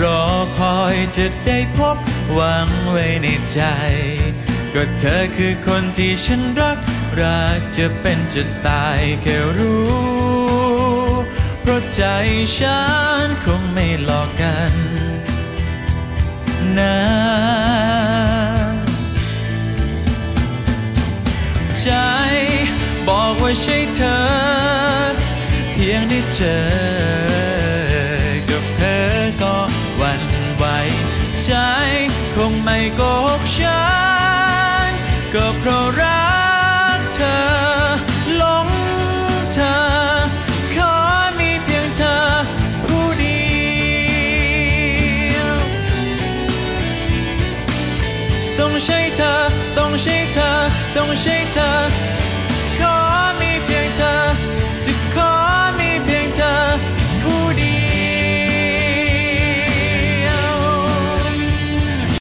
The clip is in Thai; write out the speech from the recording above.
รอคอยจะได้พบหวังไว้ในใจก็เธอคือคนที่ฉันรักจะเป็นจะตายแค่รู้เพราะใจฉันคงไม่หลอกกันนะใจบอกว่าใช่เธอเพียงได้เจอกับเธอก็หวั่นไหวใจคงไม่โกหกฉันก็เพราะรักเธอหลงเธอขอมีเพียงเธอผู้เดียวต้องใช่เธอต้องใช่เธอต้องใช่เธอ